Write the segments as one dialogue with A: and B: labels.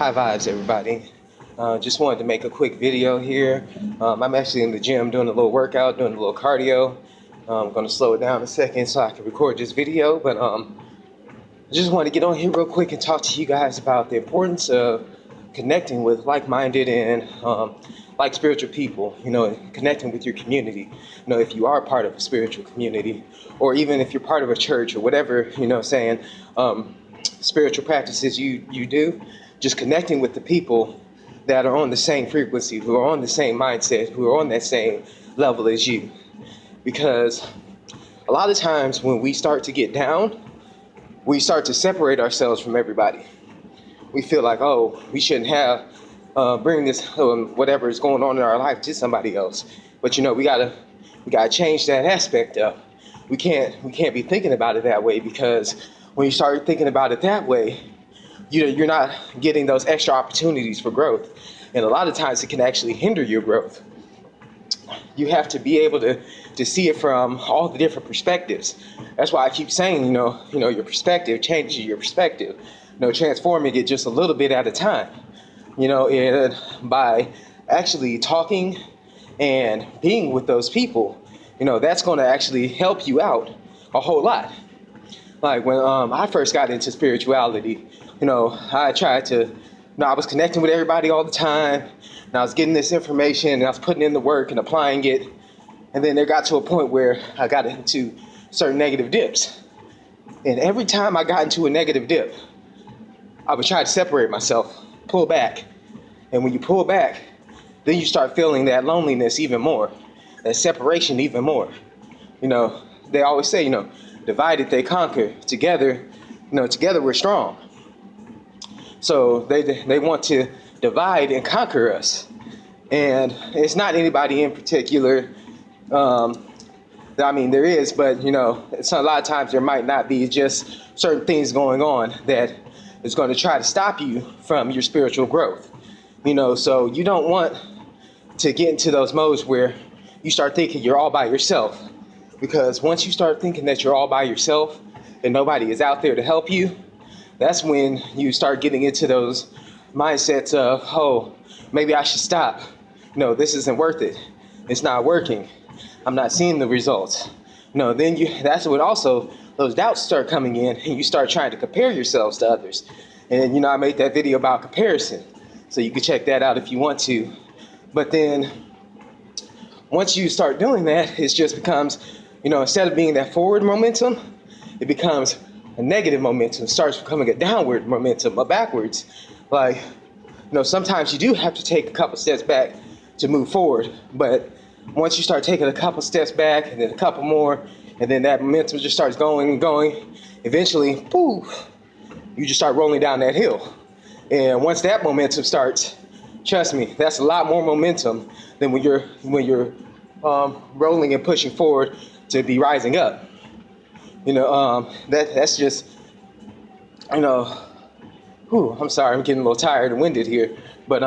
A: High vibes, everybody. Just wanted to make a quick video here. I'm actually in the gym doing a little workout, doing a little cardio. I'm going to slow it down a second so I can record this video. But I just wanted to get on here real quick and talk to you guys about the importance of connecting with like-minded and like spiritual people. Connecting with your community. If you are part of a spiritual community, or even if you're part of a church or whatever, spiritual practices you do. Just connecting with the people that are on the same frequency, who are on the same mindset, who are on that same level as you. Because a lot of times when we start to get down, we start to separate ourselves from everybody. We feel like, oh, we shouldn't have bring this whatever is going on in our life to somebody else. But we gotta change that aspect up. We can't be thinking about it that way, because when you start thinking about it that way, you're not getting those extra opportunities for growth. And a lot of times it can actually hinder your growth. You have to be able to see it from all the different perspectives. That's why I keep saying, your perspective changes your perspective. Transforming it just a little bit at a time. And by actually talking and being with those people, that's going to actually help you out a whole lot. Like when I first got into spirituality, I tried to, I was connecting with everybody all the time, and I was getting this information, and I was putting in the work and applying it. And then there got to a point where I got into certain negative dips. And every time I got into a negative dip, I would try to separate myself, pull back. And when you pull back, then you start feeling that loneliness even more, that separation even more. They always say, divided they conquer. Together we're strong. So they want to divide and conquer us. And it's not anybody in particular. There is, but it's a lot of times there might not be. It's just certain things going on that is going to try to stop you from your spiritual growth. So you don't want to get into those modes where you start thinking you're all by yourself. Because once you start thinking that you're all by yourself and nobody is out there to help you, that's when you start getting into those mindsets of, oh, maybe I should stop. No, this isn't worth it. It's not working. I'm not seeing the results. That's when also those doubts start coming in, and you start trying to compare yourselves to others. And, I made that video about comparison. So you can check that out if you want to. But then once you start doing that, it just becomes, instead of being that forward momentum, it becomes a negative momentum. It starts becoming a downward momentum, a backwards. Like, sometimes you do have to take a couple steps back to move forward. But once you start taking a couple steps back and then a couple more, and then that momentum just starts going and going, eventually, poof, you just start rolling down that hill. And once that momentum starts, trust me, that's a lot more momentum than when you're rolling and pushing forward to be rising up. That's just, I'm sorry, I'm getting a little tired and winded here, but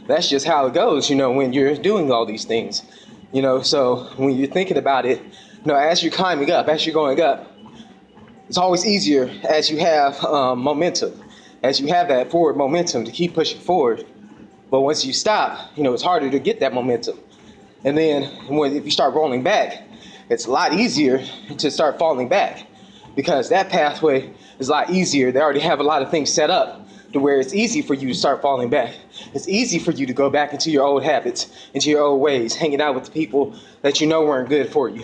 A: that's just how it goes, when you're doing all these things. So when you're thinking about it, as you're climbing up, as you're going up, it's always easier as you have momentum, as you have that forward momentum to keep pushing forward. But once you stop, it's harder to get that momentum. And then if you start rolling back, it's a lot easier to start falling back, because that pathway is a lot easier. They already have a lot of things set up to where it's easy for you to start falling back. It's easy for you to go back into your old habits, into your old ways, hanging out with the people that weren't good for you,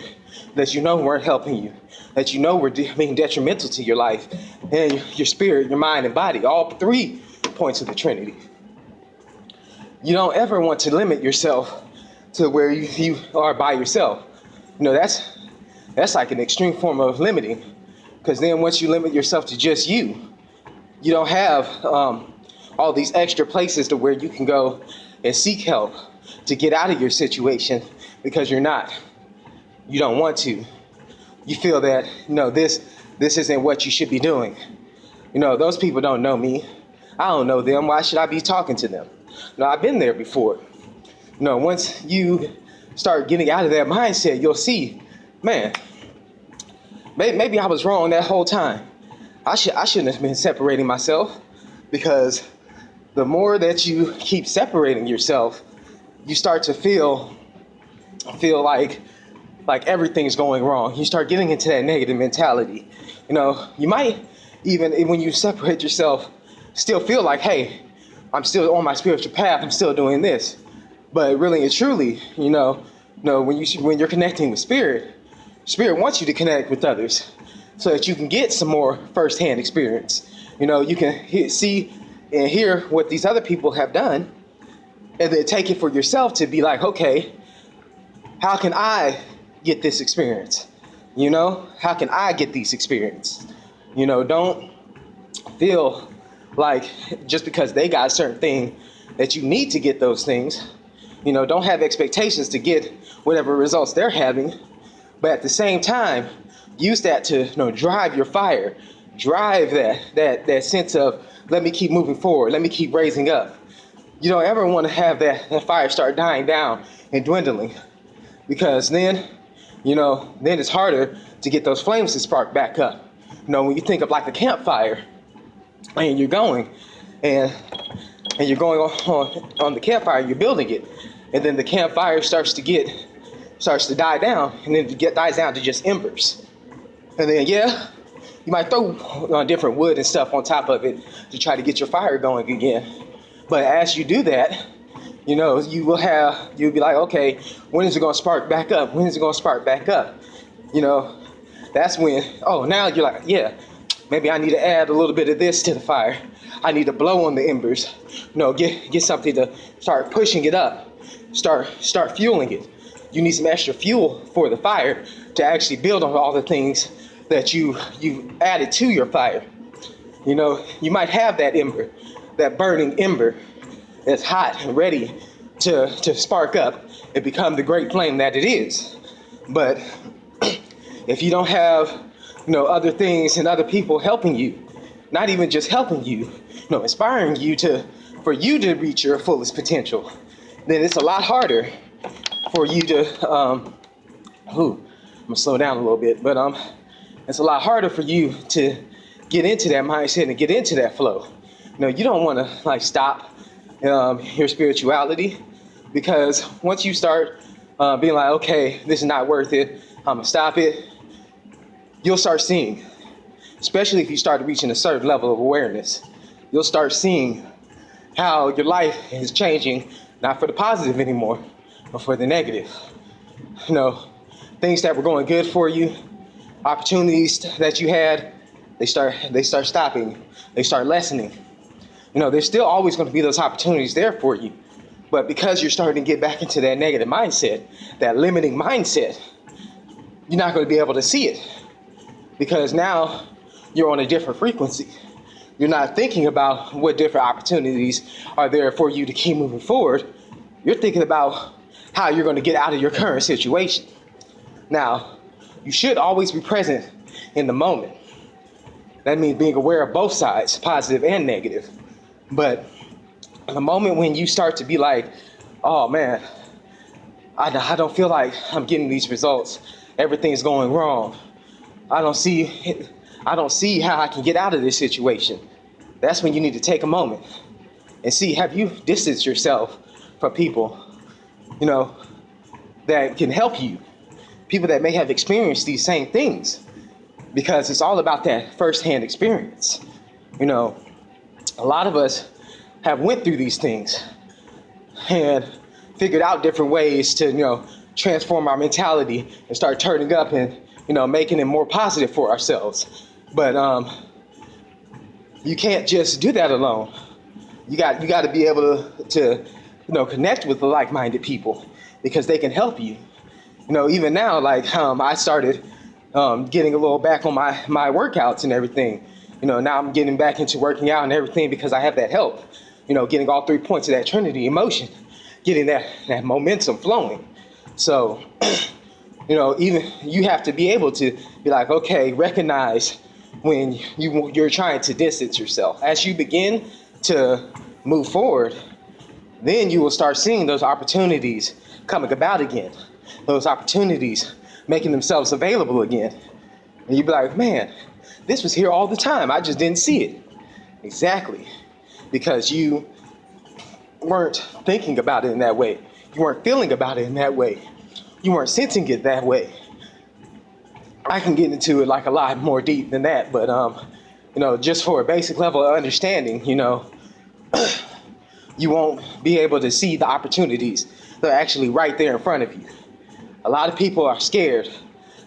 A: that weren't helping you, that were being detrimental to your life and your spirit, your mind, and body, all 3 points of the Trinity. You don't ever want to limit yourself to where you are by yourself. That's like an extreme form of limiting, because then once you limit yourself to just you don't have all these extra places to where you can go and seek help to get out of your situation, because you don't want to. You feel that, this isn't what you should be doing. Those people don't know me. I don't know them. Why should I be talking to them? I've been there before. Once you start getting out of that mindset, you'll see, man, maybe I was wrong that whole time. I shouldn't have been separating myself, because the more that you keep separating yourself, you start to feel like everything's going wrong. You start getting into that negative mentality. You know, you might even when you separate yourself, still feel like, hey, I'm still on my spiritual path. I'm still doing this. But really and truly, when you're connecting with Spirit, Spirit wants you to connect with others so that you can get some more firsthand experience. You know, you can see and hear what these other people have done, and then take it for yourself to be like, okay, how can I get this experience? You know, how can I get these experience? You know, don't feel like just because they got a certain thing that you need to get those things. You know, don't have expectations to get whatever results they're having, but at the same time, use that to, drive your fire, drive that sense of, let me keep moving forward, let me keep raising up. You don't ever want to have that fire start dying down and dwindling, because then it's harder to get those flames to spark back up. You know, when you think of like a campfire, and you're going, and you're going on the campfire, you're building it, and then the campfire starts to die down, and then it dies down to just embers. And then, you might throw different wood and stuff on top of it to try to get your fire going again. But as you do that, you'll be like, okay, when is it going to spark back up? When is it going to spark back up? You know, that's when, now you're like, maybe I need to add a little bit of this to the fire. I need to blow on the embers. Get something to start pushing it up. Start fueling it. You need some extra fuel for the fire to actually build on all the things that you added to your fire. You know, you might have that ember, that burning ember that's hot and ready to spark up and become the great flame that it is. But if you don't have other things and other people helping you, not even just helping you, inspiring you for you to reach your fullest potential, then it's a lot harder for you to, I'm gonna slow down a little bit, but it's a lot harder for you to get into that mindset and get into that flow. You don't want to stop your spirituality, because once you start being like, okay, this is not worth it, I'm gonna stop it, you'll start seeing, especially if you start reaching a certain level of awareness, you'll start seeing how your life is changing, not for the positive anymore, but for the negative. Things that were going good for you, opportunities that you had, they start stopping, they start lessening. There's still always going to be those opportunities there for you, but because you're starting to get back into that negative mindset, that limiting mindset, you're not going to be able to see it, because now you're on a different frequency. You're not thinking about what different opportunities are there for you to keep moving forward. You're thinking about how you're going to get out of your current situation. Now, you should always be present in the moment. That means being aware of both sides, positive and negative. But the moment when you start to be like, oh man, I don't feel like I'm getting these results, everything's going wrong, I don't see how I can get out of this situation, that's when you need to take a moment and see, have you distanced yourself from people, that can help you, people that may have experienced these same things, because it's all about that firsthand experience. A lot of us have went through these things and figured out different ways to, transform our mentality and start turning up and, making it more positive for ourselves. But you can't just do that alone. You got to be able to connect with the like-minded people, because they can help you. Even now, I started getting a little back on my workouts and everything. Now I'm getting back into working out and everything because I have that help. Getting all 3 points of that Trinity emotion, getting that momentum flowing. So, even you have to be able to be like, okay, recognize when you're trying to distance yourself. As you begin to move forward, then you will start seeing those opportunities coming about again, those opportunities making themselves available again. And you'd be like, man, this was here all the time, I just didn't see it. Exactly. Because you weren't thinking about it in that way. You weren't feeling about it in that way. You weren't sensing it that way. I can get into it like a lot more deep than that, but just for a basic level of understanding, you won't be able to see the opportunities that are actually right there in front of you. A lot of people are scared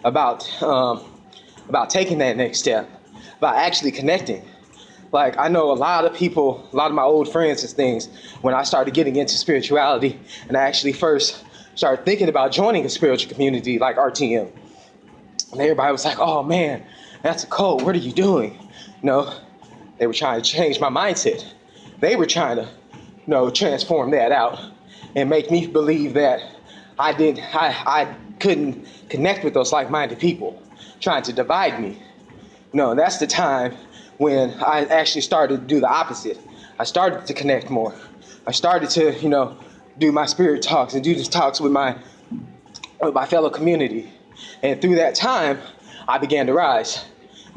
A: about taking that next step, about actually connecting. Like, I know a lot of people, a lot of my old friends and things, when I started getting into spirituality and I actually first started thinking about joining a spiritual community like RTM. And everybody was like, oh man, that's a cult, what are you doing? They were trying to change my mindset. They were trying to, transform that out and make me believe that I couldn't connect with those like-minded people, trying to divide me. That's the time when I actually started to do the opposite. I started to connect more. I started to, do my spirit talks and do these talks with my fellow community. And through that time, I began to rise.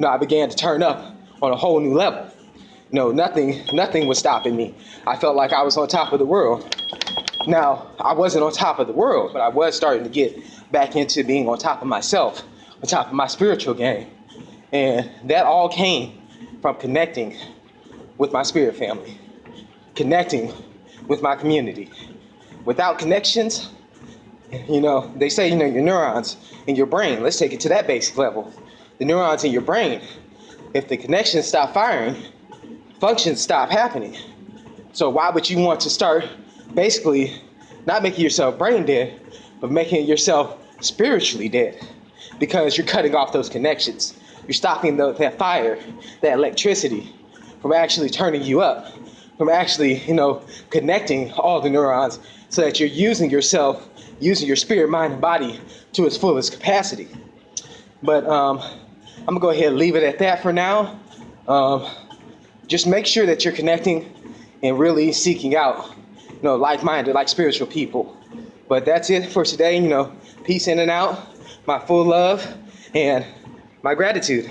A: I began to turn up on a whole new level. Nothing was stopping me. I felt like I was on top of the world. Now, I wasn't on top of the world, but I was starting to get back into being on top of myself, on top of my spiritual game. And that all came from connecting with my spirit family, connecting with my community. Without connections, they say, your neurons in your brain, let's take it to that basic level. The neurons in your brain, if the connections stop firing, functions stop happening. So why would you want to start basically not making yourself brain dead, but making yourself spiritually dead? Because you're cutting off those connections. You're stopping that fire, that electricity from actually turning you up, from actually, connecting all the neurons so that you're using yourself, using your spirit, mind, and body to its fullest capacity. But I'm gonna go ahead and leave it at that for now. Just make sure that you're connecting and really seeking out, like-minded, like spiritual people. But that's it for today. Peace in and out, my full love, and my gratitude.